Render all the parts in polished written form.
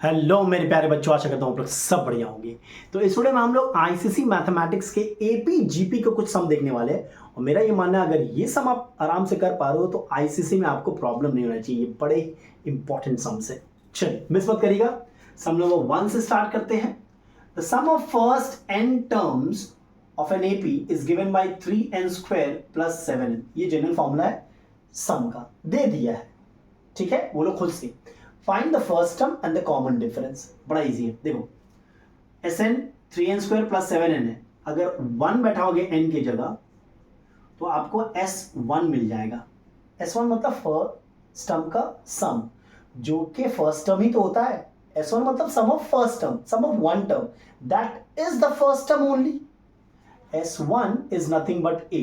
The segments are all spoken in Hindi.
हेलो मेरे प्यारे बच्चों, आशा करता हूँ आप लोग सब बढ़िया होंगे। तो इस वीडियो में हम लोग आईसीसी मैथमेटिक्स के एपी जीपी के कुछ सम देखने वाले हैं। और मेरा ये मानना है अगर ये सम आप आराम से कर पा रहे हो तो आईसीसी में आपको प्रॉब्लम नहीं होना चाहिए। ये बड़े इंपॉर्टेंट सम्स है। चलिए मिस मत करिएगा। सम नंबर 1 से स्टार्ट करते हैं। The sum of first n terms of an AP is given by 3n² + 7n। ये जनरल फॉर्मूला है सम का, दे दिया है। ठीक है, बोलो खुद से। Find the first term and the common difference. बड़ा इजी है। देखो Sn 3n² + 7n है। अगर 1 बैठाओगे n की जगह तो आपको S1 मिल जाएगा। S1 मतलब फर्स्ट टर्म का सम, जो कि फर्स्ट टर्म ही तो होता है। S1 मतलब sum of first term, sum of one term, that is the first term only. S1 is nothing but a।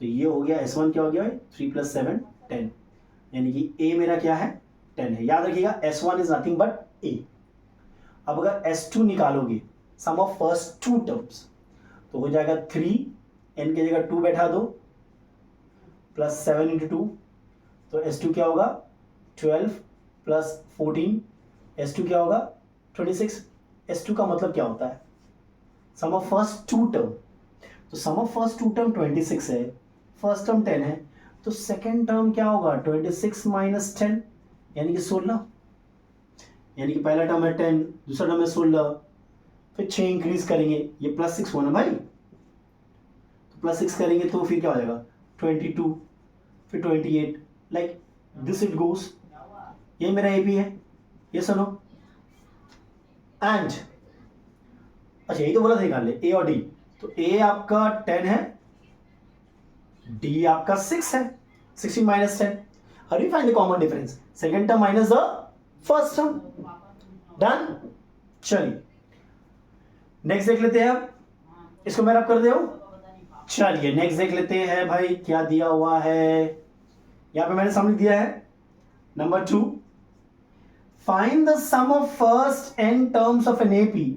तो ये हो गया S1 क्या हो गया 3 + 7 10, यानी कि a मेरा क्या है 10 है। याद रखिएगा S1 is nothing but a। अब अगर S2 निकालोगे सम ऑफ फर्स्ट टू टर्म्स तो हो जाएगा 3, n की जगह 2 बैठा दो, प्लस 7 × 2, तो S2 क्या होगा 12 + 14, S2 क्या होगा 26। S2 का मतलब क्या होता है सम ऑफ फर्स्ट टू टर्म। तो सम ऑफ फर्स्ट टू टर्म 26 है, फर्स्ट टर्म 10 है, तो सेकेंड टर्म क्या होगा 26 - 10 यानी कि 16। यानी कि पहला टर्म है 10, दूसरा टर्म है 16, फिर 6 इंक्रीज करेंगे, ये +6 होना भाई, तो +6 करेंगे तो फिर क्या हो जाएगा 22, फिर 28, लाइक दिस इट गोस। ये मेरा ए भी है, ये सुनो। एंड अच्छा यही तो बोला था निकाल ले ए और डी। तो ए आपका 10 है, डी आपका 6 है, 16 - 10। How do you find the common difference? Second term minus the first term. Done? चलिए नेक्स्ट देख लेते हैं। अब इसको मैं रब कर दे। चलिए नेक्स्ट देख लेते हैं भाई क्या दिया हुआ है। यहां पे मैंने सम लिख दिया है number 2। Find the sum of first n terms of an AP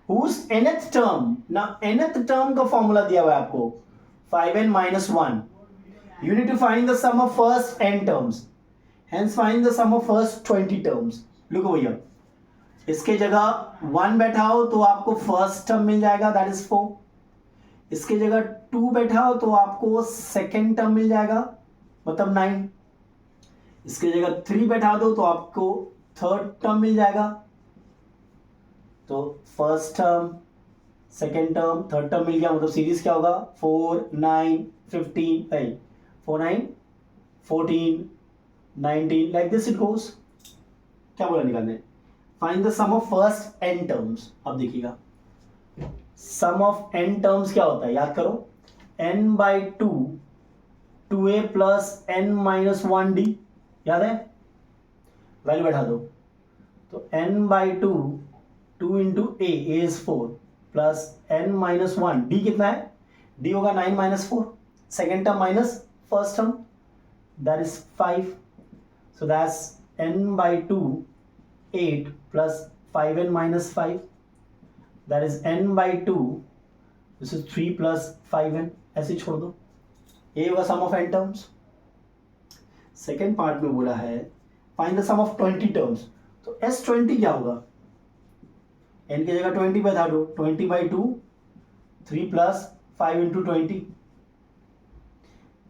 whose nth term, ना nth टर्म का फॉर्मूला दिया हुआ है आपको 5n - 1। You need to find the sum of first n terms. Hence find the sum of first 20 terms. Look over here. इसके जगह 1 बैठाओ तो आपको फर्स्ट टर्म मिल जाएगा, दैट इज 4। इसके जगह 2 बैठाओ तो आपको सेकेंड टर्म मिल जाएगा, मतलब 9। इसके जगह 3 बैठा दो तो आपको थर्ड टर्म मिल जाएगा। तो first term, second term, third term मिल गया, मतलब सीरीज क्या होगा 4 9 15 4 9 14 19, लाइक दिस इट गोस। क्या बोला निकालने? Find the sum of first n terms. अब देखिएगा सम ऑफ n टर्म्स क्या होता है, याद करो n/2 2a + n - 1d, याद है? वैल्यू बैठा दो तो n/2 2 × a is 4 + n - 1 d कितना है, d होगा 9 - 4, second term minus first term, that is 5. So that's n/2 8 + 5n - 5, that is n/2, this is 3 + 5n। ऐसे छोड़ दो, ये होगा sum of n terms. Second part में बोला है find the sum of 20 terms. तो S20 क्या होगा, n की जगह 20 बैठा दो, 20/2 3 + 5 × 20,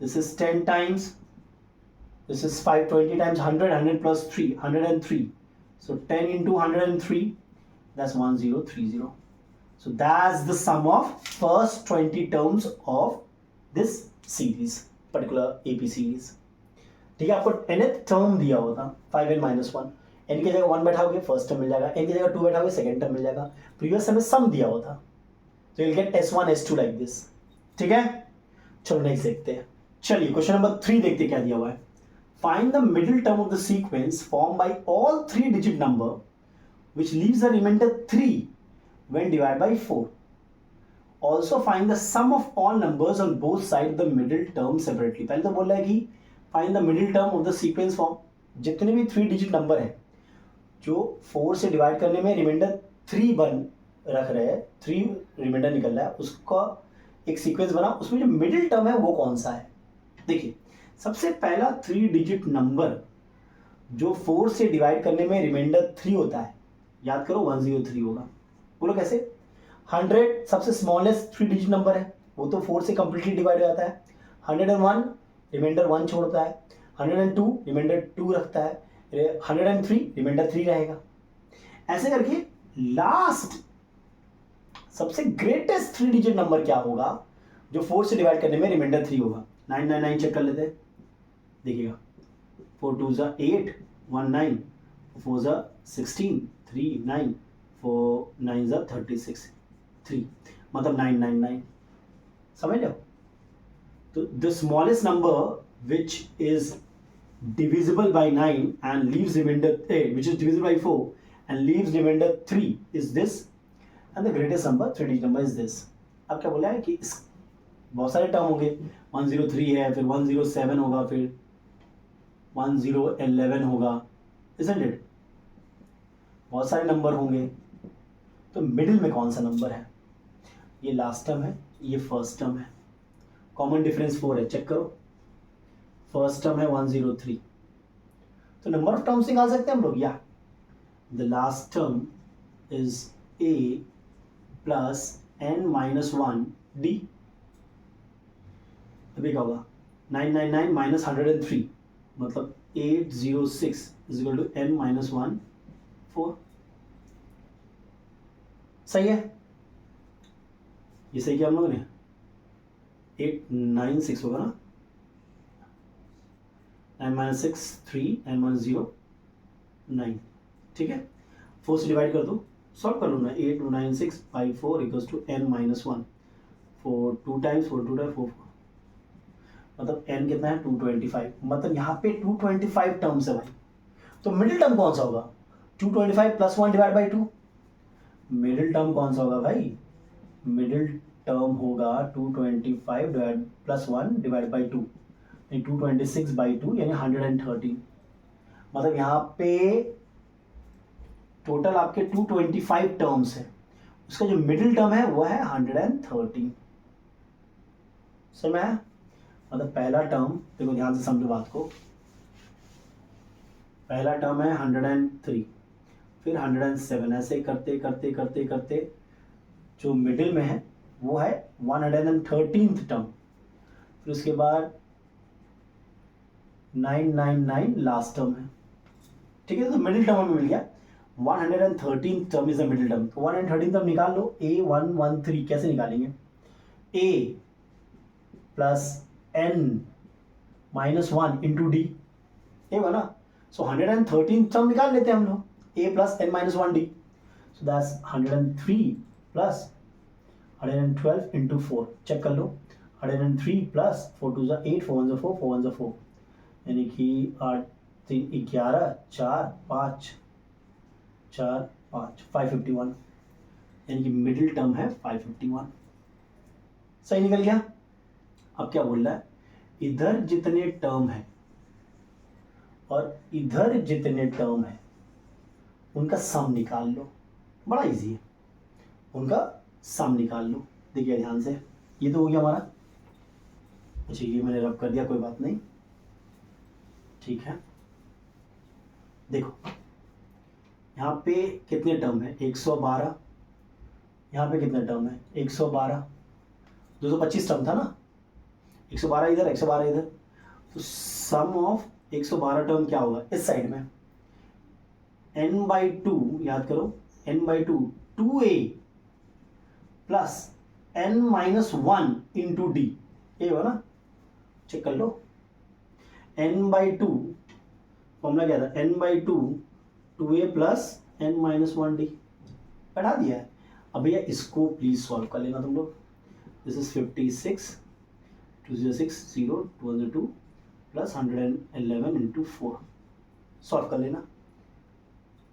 this is 10 times, this is 5, 20 times 100, 100 + 3 103, so 10 × 103, that's 1030. So that's the sum of first 20 terms of this series, particular AP series. ठीक है, आपको nth टर्म दिया हुआ था 5n - 1, n की जगह 1 बैठाओगे फर्स्ट टर्म मिल जाएगा, n की जगह 2 बैठाओगे सेकेंड टर्म मिल जाएगा। प्रीवियस में सम दिया हुआ था, तो you'll get S1 S2 like this. ठीक है, चलो नेक्स्ट देखते हैं। चलिए क्वेश्चन नंबर 3 देखते क्या दिया हुआ है। Find the middle term of the sequence form by all 3 digit number which leaves the remainder 3 when divide by 4। Also find the sum of all numbers on both side of the middle term separately. पहले तो बोल रहा है कि find the middle term of the sequence form, जितने भी 3 डिजिट नंबर है जो 4 से डिवाइड करने में रिमाइंडर 3 बन रख रहे हैं, 3 रिमाइंडर निकल रहा है, उसका एक सीक्वेंस बना, उसमें जो मिडिल टर्म है वो कौन सा है। देखिए सबसे पहला 3 डिजिट नंबर जो 4 से डिवाइड करने में रिमाइंडर 3 होता है, याद करो 103 होगा। बोलो कैसे? 100 सबसे स्मॉलेस्ट 3 डिजिट नंबर है, वो तो 4 से कंप्लीटली डिवाइड हो जाता है। 101 रिमाइंडर 1 छोड़ता है, 102 रिमाइंडर 2 रखता है, 103 रिमाइंडर 3 रहेगा। ऐसे करके लास्ट सबसे ग्रेटेस्ट 3 डिजिट नंबर क्या होगा जो 4 से डिवाइड करने में रिमाइंडर 3 होगा? 999 चेक कर लेते हैं, देखिएगा 4 2 ज़ा 8 1 9, 4 ज़ा 16 3 9, 4 9 ज़ा 36 3, मतलब 999। समझ लो? तो the smallest number which is divisible by 9 and leaves remainder 8, which is divisible by 4 and leaves remainder 3 is this, and the greatest number 3 digit number is this। अब क्या बोला है कि इस बहुत सारे टर्म होंगे, 103 है, फिर 107 होगा, फिर 1011 होगा, isn't it? बहुत सारे नंबर होंगे, तो मिडिल में कौन सा नंबर है? ये लास्ट टर्म है, ये फर्स्ट टर्म है, कॉमन डिफरेंस 4 है, चेक करो। फर्स्ट टर्म है 103, तो नंबर ऑफ टर्म्स निकाल सकते हैं हम लोग, या the last term is a plus n minus 1 d। अभी क्या होगा? 999 माइनस 103 मतलब 806 is equal to n minus 1 4। सही है? ये सही किया हम लोगों ने? 896 होगा ना, 9 माइनस 6 3 n माइनस 0 9, ठीक है। 4 से डिवाइड कर दो, सॉल्व कर लो ना। 896 by 4 equals to n minus 1, 4 2 times 4 2 times 4 मतलब n कितना है? 225, मतलब यहाँ पे 225 टर्म्स है भाई। तो मिडिल टर्म कौन सा होगा? 225 plus 1 divide by 2। Middle term कौन सा होगा भाई? मिडिल टर्म होगा 225 divide plus 1 divide by 2, 226 by 2 यानी 113। मतलब यहाँ पे टोटल आपके 225 टर्म्स है, उसका जो मिडिल टर्म है वो है 113। समझ में? मतलब पहला टर्म, देखो ध्यान से समझो बात को, पहला टर्म है 103, फिर 107, ऐसे करते करते करते करते जो मिडिल में है वो है 113th टर्म, फिर उसके बाद 999 लास्ट टर्म है, ठीक है। तो मिडिल टर्म हमें मिल गया, 113th term is the middle term. तो 113 टर्म निकाल लो, A113 कैसे निकालेंगे? A plus n minus 1 into D, ये होगा ना। सो 113 टर्म निकाल लेते हैं हम लोग, A plus n minus 1 D, so that's 103 plus 112 into 4, check कर लो। 103 प्लस 4 2 8, 4 1 4, 4 1 4, यानी कि 8 3 11 4 5 4 5 551, यानी कि मिडिल टर्म है 551। सही निकल गया? अब क्या बोल रहा है? इधर जितने टर्म है और इधर जितने टर्म है उनका सम निकाल लो। बड़ा इजी है, उनका सम निकाल लो। देखिए ध्यान से, ये तो हो गया हमारा। अच्छा ये मैंने रब कर दिया, कोई बात नहीं, ठीक है। देखो यहाँ पे कितने टर्म है? 112। यहाँ पे कितने टर्म है? 112। 225 टर्म था ना, 112 इधर 112 इधर, तो सम ऑफ 112 टर्म क्या होगा इस साइड में? n/2, याद करो n/2 2a plus n minus 1 into D, ये होगा ना, चेक कर लो। n/2 फॉर्मूला क्या था? n/2 2a plus n minus 1 D, बढ़ा दिया है। अब भैया इसको प्लीज सॉल्व कर लेना तुम लोग। This is 56 206 0 202 plus 111 into 4, solve कर लेना।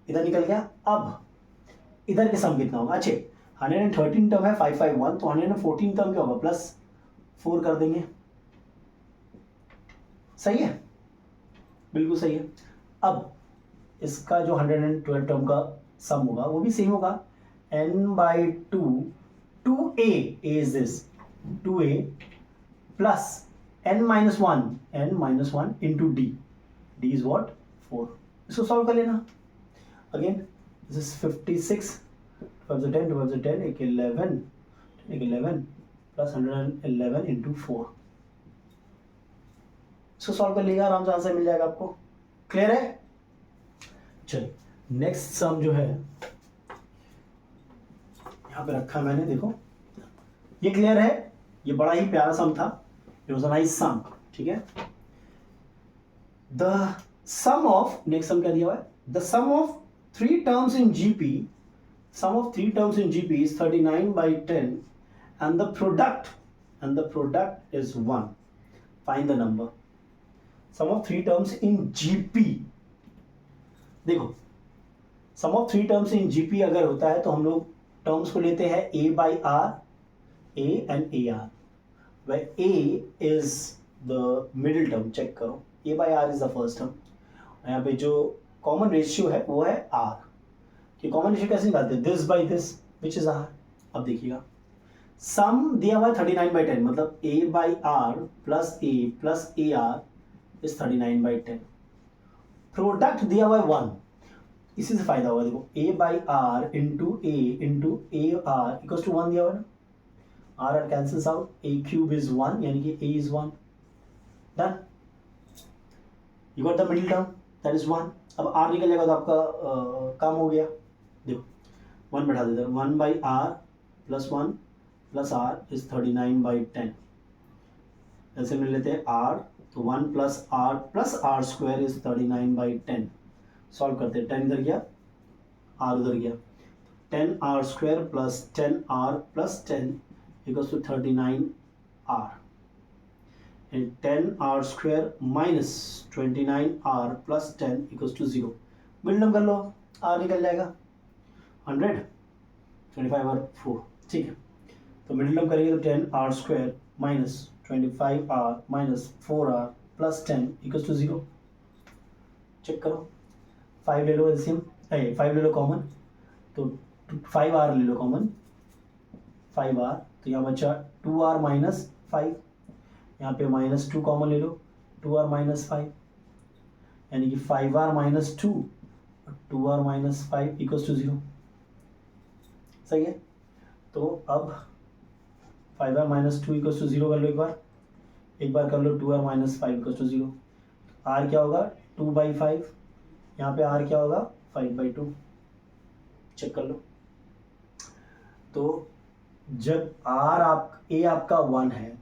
इधर निकल गया। अब इधर के सम कितना होगा? अच्छे 113 टर्म है 551, तो 114 टर्म क्या होगा? प्लस 4 कर देंगे। सही है? बिल्कुल सही है। अब इसका जो 112 टर्म का सम होगा वो भी सेम होगा, n/2 2a is this 2a plus n minus 1 into d is what? 4। इसको सॉल्व कर लेना। अगेन दिस इज 56, 12 से 10, 12 से 10, एक 11, एक 11 प्लस 111 इंटू 4। इसको सॉल्व कर लिया, आराम से आंसर मिल जाएगा आपको। क्लियर है? चलिए नेक्स्ट सम जो है यहाँ पे रखा मैंने, देखो ये क्लियर है, ये बड़ा ही प्यारा सम था, it was a nice sum. ठीक है, the sum of, next sum क्या दिया हुआ है, the sum of 3 terms in GP, sum of 3 terms in GP is 39 by 10 and the product is 1. Find the number. Sum of 3 terms in GP, देखो sum of 3 terms in GP अगर होता है तो हम लोग टर्म्स को लेते हैं A by R, A and AR, where A is the middle term, check करो, A by R is the first term, यहाँ पे जो कॉमन रेशियो है वो है R। कि कॉमन रेशियो कैसे निकालते हैं, this by this which is R. अब देखिएगा सम दिया हुआ है 39 बाई 10, मतलब a by are plus a r is 39 by 10। Product दिया हुआ है 1, इसी से फायदा होगा। देखो a by r into a r equals to 1 दिया हुआ है ना, r cancels out, a cube is 1 यानी कि a is 1, done, you got the middle term that is 1। अब आर निकल जाएगा तो आपका काम हो गया। देखो 1 बैठा देते हैं, 1 by are plus 1 plus R is 39 by 10। ऐसे मिल लेते हैं आर, तो 1 plus R square is 39 by 10। Solve करते हैं, 10 इधर गया, आर उधर गया, 10 R square plus 10 R plus 10 equals to 39 R, and 10 R square minus 29 R plus 10 equals to 0। Middle कर लो, आर निकल जाएगा 100, 25 और 4। ठीक है, तो मिडिल टर्म करेंगे तो 10 R square minus 25 R minus 4 R plus 10 equals to 0। Check करो, 5 ले लो एलसीएम, 5 ले लो कॉमन, तो 5 आर ले लो कॉमन, 5 आर, तो यहाँ बचा 2 आर माइनस 5, यहाँ पे माइनस 2 कॉमन ले लो, 2 आर माइनस 5 यानी कि 5 आर माइनस 2 और 2 आर माइनस 5 इक्वल्स टू 0। सही है, तो अब 5 आर माइनस 2 इक्वल्स टू 0 कर लो, एक बार कर लो 2 R minus 5 equals to 0। R क्या होगा 2 बाई 5, यहाँ पे आर क्या होगा 5 बाई 2। चेक कर लो, तो जब ए आपका 1 है,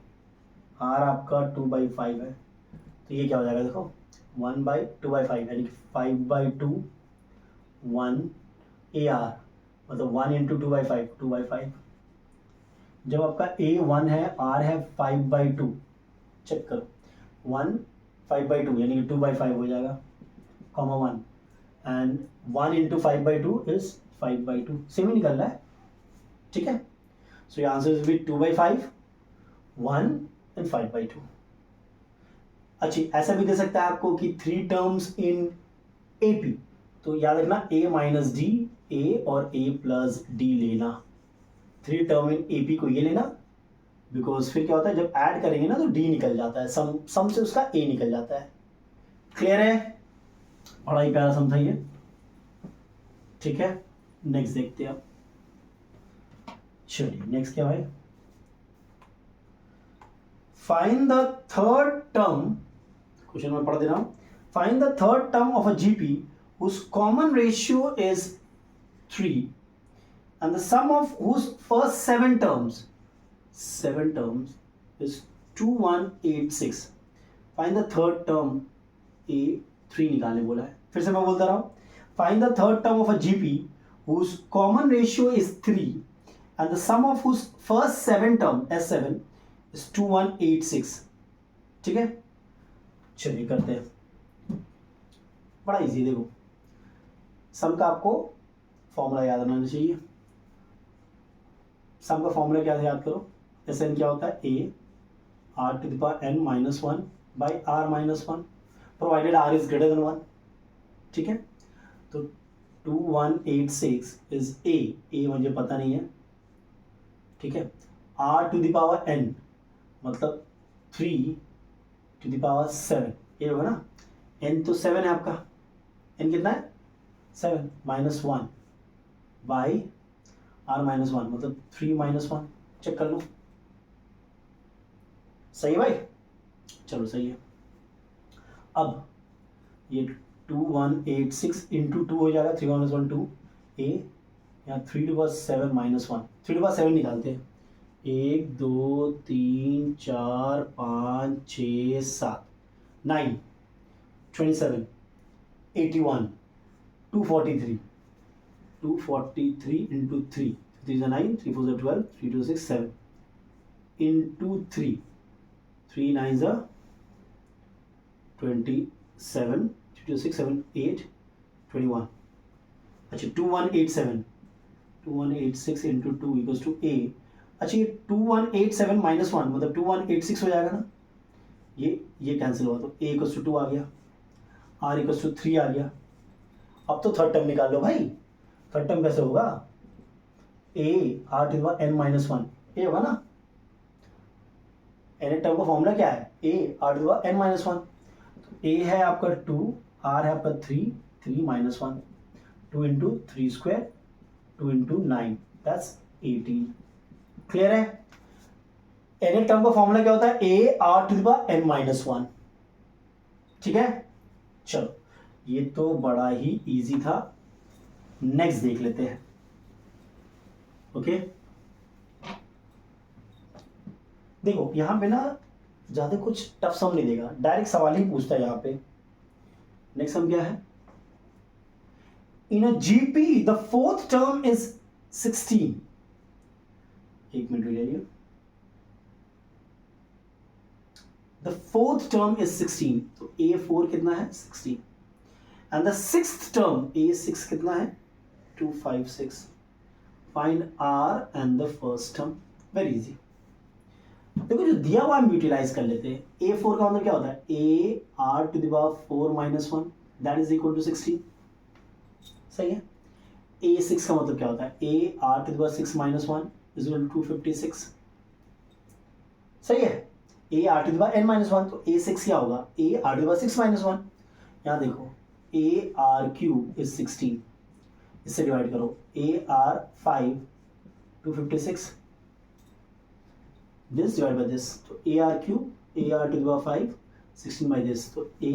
आर आपका 2 बाई 5 है, तो ये क्या हो जाएगा, देखो 1 बाई 2 बाई 5 यानी कि 5 बाई 2 1 ए आर, मतलब 1 इंटू 2 बाई 5, 2 बाई 5। जब आपका ए 1 है, आर है 5 बाई 2, चेक करो 1 5 बाई 2 यानी कि 2 बाई 5 हो जाएगा, comma 1, and 1 into 5 by 2 is 5 by 2, same ही निकल रहा है। ठीक है, so your answer is B 2 by 5, 1 and 5 by 2। अच्छी, ऐसा भी दे सकता है आपको कि 3 टर्म्स इन एपी, तो याद रखना ए माइनस डी, ए और ए प्लस डी लेना। 3 टर्म इन एपी को ये लेना, बिकॉज फिर क्या होता है जब ऐड करेंगे ना तो डी निकल जाता है, सम से उसका ए निकल जाता है। क्लियर है? बड़ा ही प्यारा सम था ये। ठीक है, नेक्स्ट देखते हैं अब। चलिए नेक्स्ट क्या है, find the third term, question में पढ़ दे रहा हूं, find the third term of a GP whose common ratio is 3 and the sum of whose first 7 terms is 2186. Find the third term, a 3 निकालने बोला है। फिर से मैं बोलता रहा हूँ, find the third term of a GP whose common ratio is 3 and the sum of whose first 7 term S7 is 2186। ठीक है, चलिए करते हैं, बड़ा इजी। देखो सम का आपको फॉर्मूला याद रहना चाहिए। सम का फॉर्मूला क्या है याद करो, एस एन क्या होता है, A R to the power N minus 1 by R minus 1 provided R is greater than 1। ठीक है, तो 2186 इज ए मुझे पता नहीं है। ठीक है, R to the power n मतलब 3 टू द पावर 7, ये होगा ना, एन तो 7 है आपका, एन कितना है 7 minus 1 by R minus one, मतलब 3 माइनस वन। चेक कर लो, सही है भाई, चलो सही है। अब ये 2186 इंटू 2 हो जाएगा, 3 माइनस वन 2, ए यहाँ 3 to power 7 minus one, 3 to power 7 निकालते हैं, 1 2 3 4 5 6 7 9 27 81 243 243 इंटू 3, 3 9, 3 4 12, 3 2 6 7 इंटू 3, 3 9 27, 3 2 6 7 8 21। अच्छा 2186 इंटू 2 इक्वल्स टू ए। अच्छा ये 2187 माइनस वन मतलब 2186 हो जाएगा ना, ये कैंसिल हुआ तो ए इक्वल्स टू 2 आ गया, आर इक्वल्स टू 3 आ गया। अब तो थर्ड टर्म निकाल लो भाई, थर्ड टर्म कैसे होगा, A R to the power N minus one, A होगा ना, एन टर्म का फॉर्मूला क्या है, A R to the power N minus one. A है आपका 2, आर है आपका 3, 3 minus one, 2 into 3 square, 2 into 9 that's 18। Clear है, एन टर्म का फॉर्मूला क्या होता है, A R to the power N minus one. ठीक है, चलो ये तो बड़ा ही इजी था, नेक्स्ट देख लेते हैं। ओके देखो यहां पे ना ज्यादा कुछ टफ सम नहीं देगा, डायरेक्ट सवाल ही पूछता है यहां पे। नेक्स्ट सम क्या है, in a GP the fourth term is 16। एक मिनट रुक जाइए, द फोर्थ टर्म इज 16, तो ए 4 कितना है 16, and the sixth term A 6 कितना है 256। Find R and the first term, very easy. देखो जो दिया हुआ हम यूटिलाइज कर लेते हैं, ए 4 का मतलब क्या होता है, A R to the power 4 minus one that is equal to 16, सही है। ए 6 का मतलब क्या होता है, A R to the power 6 minus one is equal to 256, सही है। A R to the power N minus one, तो ए 6 क्या होगा, A R to the power 6 minus one. यहाँ देखो ए आर क्यूब इज 16, इससे डिवाइड करो, A R 5 256, this divided by this, तो a r cube a r to the power 5 16 by this, तो a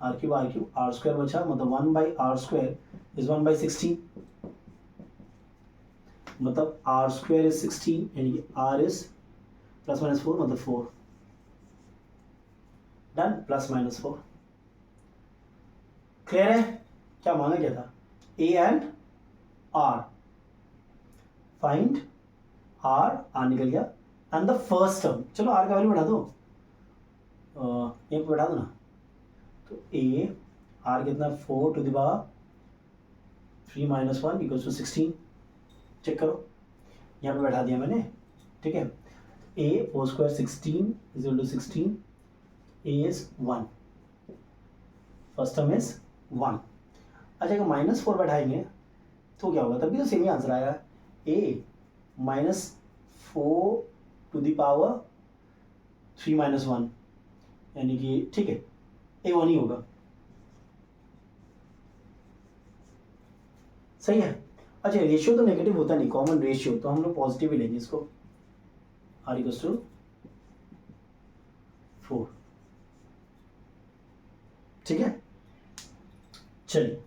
r cube r square बचा, मतलब 1 by r square is 1 by 16, मतलब r square is 16 यानी कि r is प्लस माइनस 4 मतलब 4, डन, प्लस माइनस 4। क्लियर है, क्या मांगा क्या था, a and r, find r निकल गया, एंड द फर्स्ट टर्म, चलो आर का वैल्यू बढ़ा दो, एक बढ़ा दो ना, तो ए आर कितना 4 to the power 3 minus one equals to 16, check करो यहाँ पे बैठा दिया मैंने, ठीक है। A 4 square 16 is equal to 16, A is 1, first term is 1। अच्छा अगर माइनस 4 बैठाएंगे तो क्या होगा, तभी तो सेम ही आंसर आएगा, A minus 4 to the power 3 minus one, यानी कि ठीक है ए 1 ही होगा, सही है। अच्छा रेशियो तो नेगेटिव होता नहीं, कॉमन रेशियो, तो हम लोग पॉजिटिव ही लेंगे इसको, आर इक्वल्स टू 4, ठीक है। चलिए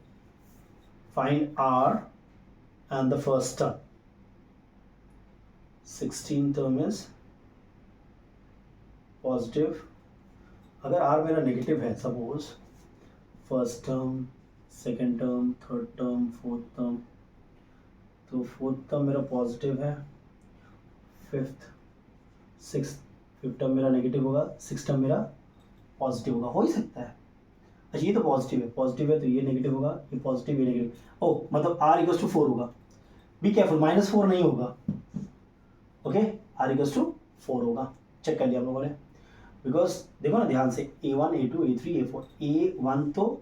find R and the first term, 16 term is positive, अगर आर मेरा नेगेटिव है, suppose first term, second term, third term, fourth term, तो फोर्थ टर्म मेरा पॉजिटिव है, फिफ्थ सिक्स, फिफ्थ टर्म मेरा नेगेटिव होगा, सिक्स टर्म मेरा पॉजिटिव होगा, हो ही सकता है। अच्छा ये तो पॉजिटिव है तो ये नेगेटिव होगा, ये पॉजिटिव ये नेगेटिव, ओ मतलब आर इक्वल्स टू 4 होगा, बी केयरफुल -4 नहीं होगा, ओके आर इक्वल्स टू 4 होगा, चेक कर लिया हम लोगों ने, बिकॉज देखो ना ध्यान से A1 A2 A3 A4, A1 तो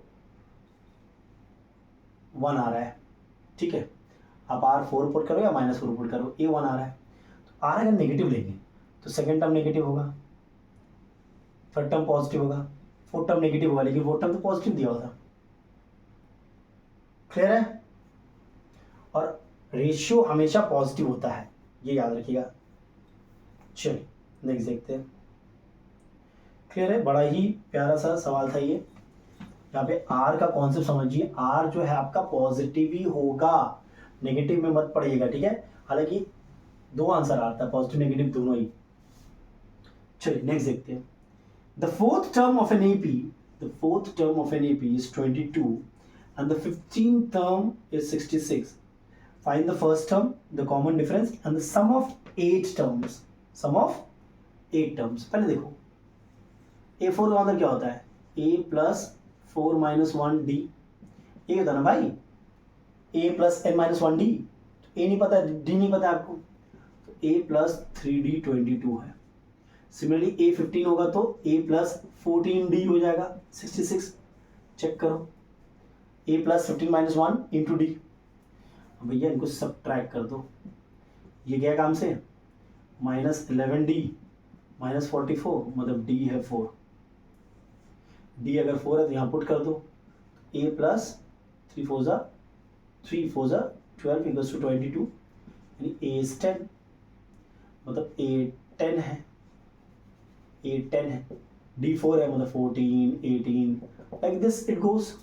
1 आ रहा है, ठीक है, आप R4 पुट करो या -4 पुट करो, A1 आ रहा है, तो R अगर नेगेटिव लेंगे तो सेकेंड टर्म नेगेटिव होगा, थर्ड टर्म पॉजिटिव होगा, फोर्थ टर्म नेगेटिव होगा, लेकिन फोर्थ टर्म तो पॉजिटिव दिया हुआ था, क्लियर है। और रेशियो हमेशा पॉजिटिव होता है, ये याद रखिएगा। चलिए नेक्स्ट देखते हैं। क्लियर है, बड़ा ही प्यारा सा सवाल था ये। यहाँ पे आर का कॉन्सेप्ट समझिए, आर जो है आपका पॉजिटिव ही होगा, नेगेटिव में मत पड़िएगा, ठीक है। हालांकि दो आंसर आता है, पॉजिटिव नेगेटिव दोनों ही। चलिए नेक्स्ट देखते हैं। The fourth term of an AP, the fourth term of an AP is 22 and the 15th term is 66. Find the first term, the common difference and the sum of 8 terms. Sum of 8 terms. पहले देखो A4 का मतलब क्या होता है, A plus 4 minus 1D, ये होता है ना भाई, A plus n minus 1D। A नहीं पता, D नहीं पता आपको, तो A plus 3D 22 है। सिमिलरली A 15 होगा तो A plus 14D हो जाएगा 66। चेक करो, A plus 15 minus 1 into D. भैया इनको सब ट्रैक कर दो, ये क्या काम से, माइनस 11D माइनस 44, मतलब D है 4। D अगर 4 है तो यहाँ पुट कर दो, A प्लस 3 4 ज़ा 12 इक्वल्स टू 22, यानी A इज 10, मतलब A 10 है, A 10 है, D 4 है, मतलब 14 18, लाइक दिस इट गोज।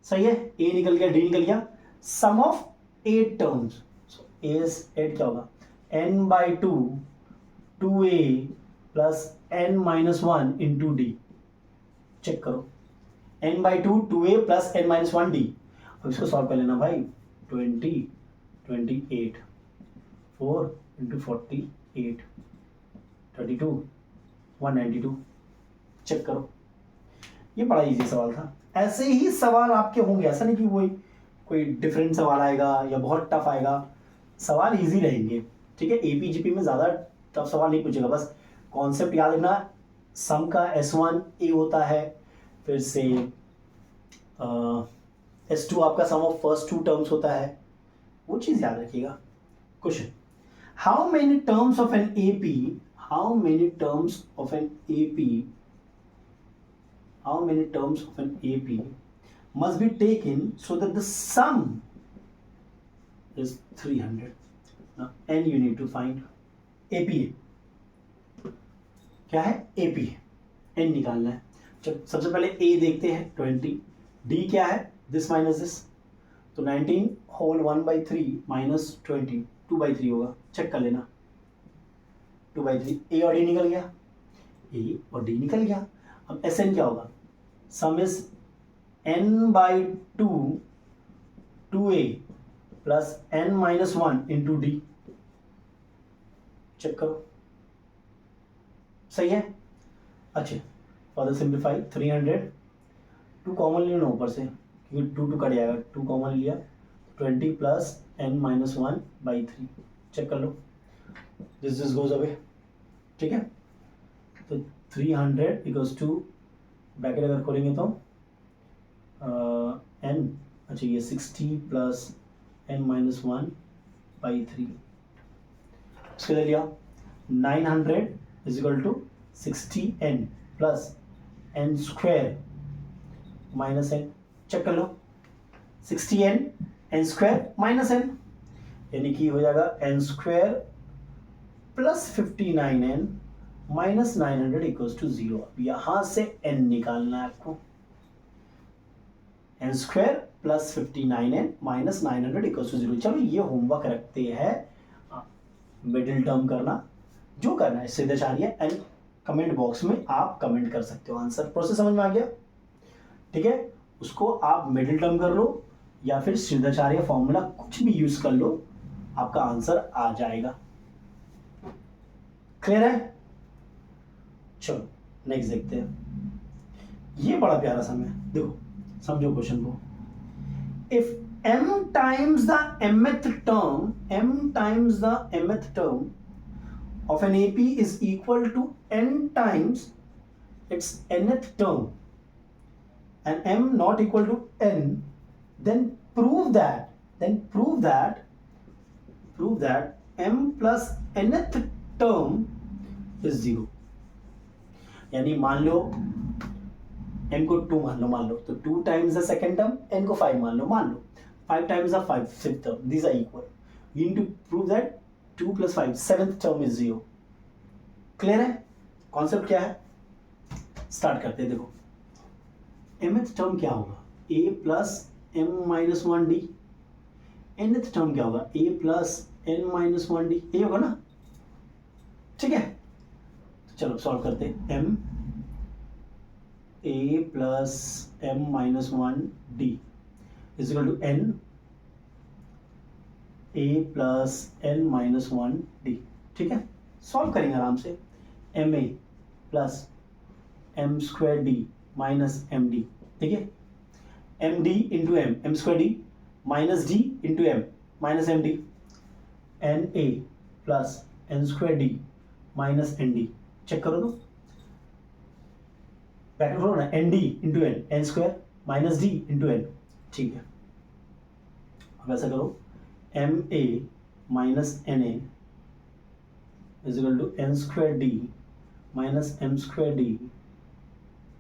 सही है, A निकल गया, D निकल गया। Sum of 8 terms, so A is 8 क्या होगा, n by 2 2A plus n minus 1 into D। Check करो, n by 2 2A plus n minus 1D। अब इसको सॉल्व कर लेना भाई, 20 28 4 इंटू 48 32 192। चेक करो, ये बड़ा इजी सवाल था। ऐसे ही सवाल आपके होंगे, ऐसा नहीं कि कोई डिफरेंट सवाल आएगा या बहुत टफ आएगा, सवाल इजी रहेंगे, ठीक है। एपीजीपी में ज़्यादा टफ सवाल नहीं पूछेगा, बस कॉन्सेप्ट याद रखना। सम का S1 A होता है, फिर से S2 आपका सम ऑफ फर्स्ट 2 टर्म्स होता है, वो चीज़ याद रखिएगा। Question, how many terms of an AP, how many terms of an AP, how many terms of an AP must be taken so that the sum is 300. Now n you need to find, AP क्या है, AP n निकालना है। चलो सबसे पहले A देखते हैं 20, D क्या है, this minus this, तो 19 होल 1/3 माइनस 20 2/3 होगा। चेक कर लेना, 2/3, A और D निकल गया, A और D निकल गया। अब Sn क्या होगा, sum is n by 2 2A plus n minus 1 into D। Check करो, सही है। अच्छा, फॉर द सिंप्लीफाई 300, 2 कॉमन ले लो ऊपर से, क्योंकि 2 2 कट जाएगा, 2 कॉमन लिया, 20 प्लस n minus 1/3। चेक कर लो, दिस गोज अवे, ठीक है। तो 300 इक्वल्स टू, ब्रैकेट अगर खोलेंगे तो n, अच्छा ये 60 प्लस n minus 1/3, उसके लिए लिया 900 is equal to 60n plus n square minus n। Check कर लो, 60n n square minus n, यानी कि हो जाएगा n square plus 59n minus 900 equals to 0। यहां से n निकालना है आपको, n square plus 59n minus 900 equals to 0। चलो ये होमवर्क रखते हैं, मिडिल टर्म करना, जो करना है सीधे चाहिए, एंड कमेंट बॉक्स में आप कमेंट कर सकते हो आंसर। प्रोसेस समझ में आ गया, ठीक है। उसको आप मिडिल टर्म कर लो या फिर सिद्धाचार्य फॉर्मूला कुछ भी यूज कर लो, आपका आंसर आ जाएगा। क्लियर है, चलो नेक्स्ट देखते हैं। ये बड़ा प्यारा सम है, देखो समझो क्वेश्चन को। If m times the mth term, m times the mth term of an AP is equal to n times its nth term and m not equal to n, then prove that m plus nth term is 0। यानी मान लो n को 2 मान लो तो 2 times the second term, n को 5 मान लो, 5 times the 5 fifth term, these are equal. We need to prove that 2 plus 5 seventh term is 0. Clear है? कॉन्सेप्ट क्या है? स्टार्ट करते हैं. देखो mth टर्म क्या होगा? a plus m minus 1d. nth term क्या होगा? a plus n minus 1d. ये होगा ना? ठीक है, तो चलो सॉल्व करते हैं. m a plus m minus 1d is equal to n a plus n minus 1d. ठीक है, सॉल्व करेंगे आराम से. M A plus M square D minus M D. देखिए M D into M square D minus D into M minus M D. N A plus N square D minus N D. Check करो तो ब्रैकेट खोलो ना. N D into N square minus D into N. ठीक है, अब ऐसा करो. M A minus N A is equal to N square D minus M square D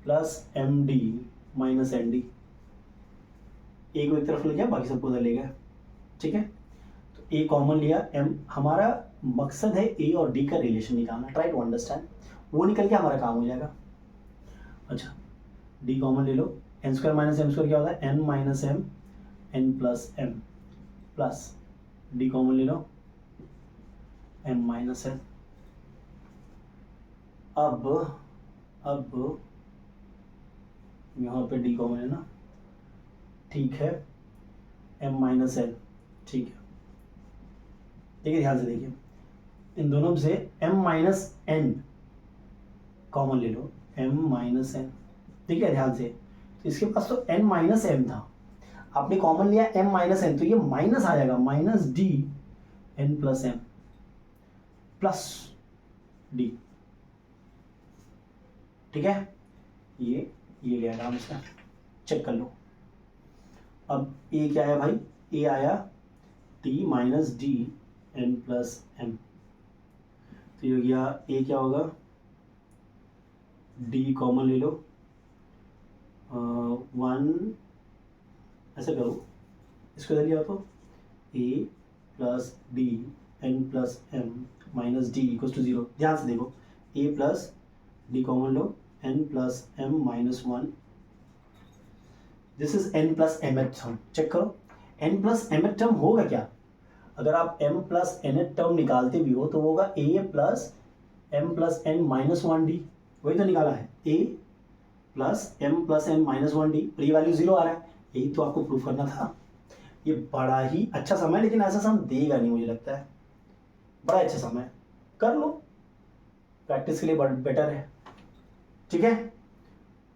plus M D minus N D. A को एक तरफ ले गया, बाकी सबको उधर ले गया. ठीक है, तो ए कॉमन लिया. एम हमारा मकसद है ए और डी का रिलेशन निकालना. Try to understand. वो निकल के हमारा काम हो जाएगा. अच्छा, डी कॉमन ले लो. N square minus M square क्या होता है? N minus M N plus M plus D common ले लो. M minus N. अब यहाँ पे डी कॉमन है ना? ठीक है, एम माइनस एन. ठीक है, देखिए ध्यान से देखिए, इन दोनों में से एम माइनस एन कॉमन ले लो. M minus N. देखिए ध्यान से, तो इसके पास तो एन माइनस एम था, आपने कॉमन लिया एम माइनस एन, तो ये माइनस आ जाएगा. Minus D N plus M plus D. ठीक है, ये गया आराम से. चेक कर लो. अब ए क्या है भाई? ए आया T minus D N plus m. तो ये हो गया. ए क्या होगा? डी कॉमन ले लो. 1 ऐसे करो, इसको इधर लिया तो A plus D N plus M minus D equal to 0. ध्यान से देखो, ए प्लस डी कॉमन लो. n plus M minus 1. This is n plus m term. Check करो, n प्लस m टर्म होगा क्या? अगर आप m प्लस n टर्म निकालते भी हो तो वो होगा a plus m plus n minus 1d. वही तो निकाला है, a plus m plus n minus 1d. और ये वैल्यू 0 आ रहा है. यही तो आपको प्रूफ करना था. ये बड़ा ही अच्छा समय, लेकिन ऐसा सम देगा नहीं मुझे लगता है. बड़ा अच्छा समय, कर लो, प्रैक्टिस के लिए बेटर है. ठीक है,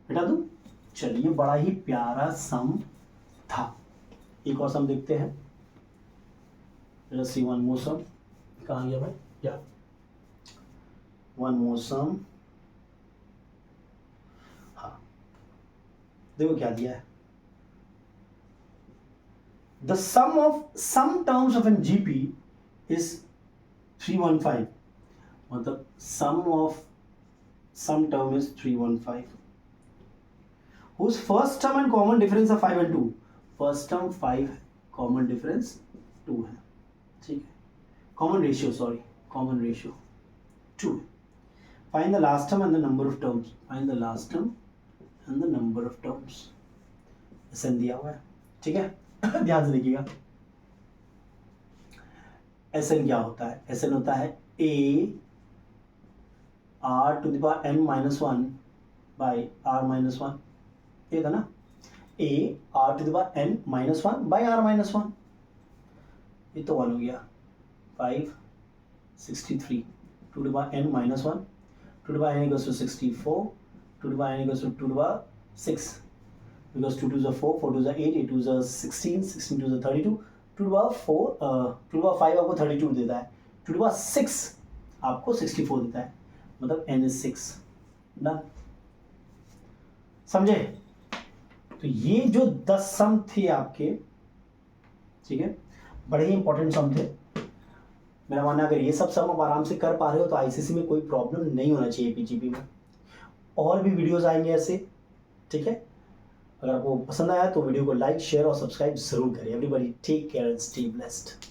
बेटा दूं. चलिए, बड़ा ही प्यारा सम था. एक और सम देखते हैं. लेट्स सी वन मोर सम. कहाँ गया भाई? या वन मोर सम. हाँ, देखो क्या दिया है. The sum of some terms of a GP is 315. मतलब sum of some term is 315 whose first term and common difference are 5 and 2. first term 5 common difference 2 है. ठीक है, common ratio 2. find the last term and the number of terms. find the last term and the number of terms. SN दिया हुआ है. ठीक है, ध्यान से देखिएगा. SN क्या होता है? SN होता है a r to the power n minus 1 by r minus 1. ये था ना, a r to the power n minus 1 by r minus 1. ये तो 1 हो गया. 563 to the power n minus 1 to the power n equals to 64 to the power n equals to 2 to the power 6, because 2 2s are 4, 4 2s are 8, 8 2s are 16, 16 2s are 32, 2 to the power 4 2 to the power 5 आपको 32 देता है, 2 to the power 6 आपको 64 देता है. मतलब n is 6. डन, समझे? तो ये जो 10 सम थे आपके, ठीक है, बड़े ही इंपॉर्टेंट सम थे. मेरा मानना अगर ये सब सम आप आराम से कर पा रहे हो तो आईसीसी में कोई प्रॉब्लम नहीं होना चाहिए पीजीपी में. और भी वीडियोस आएंगे ऐसे. ठीक है, अगर आपको पसंद आया तो वीडियो को लाइक शेयर और सब्सक्राइब जरूर करें। Everybody take care and stay blessed.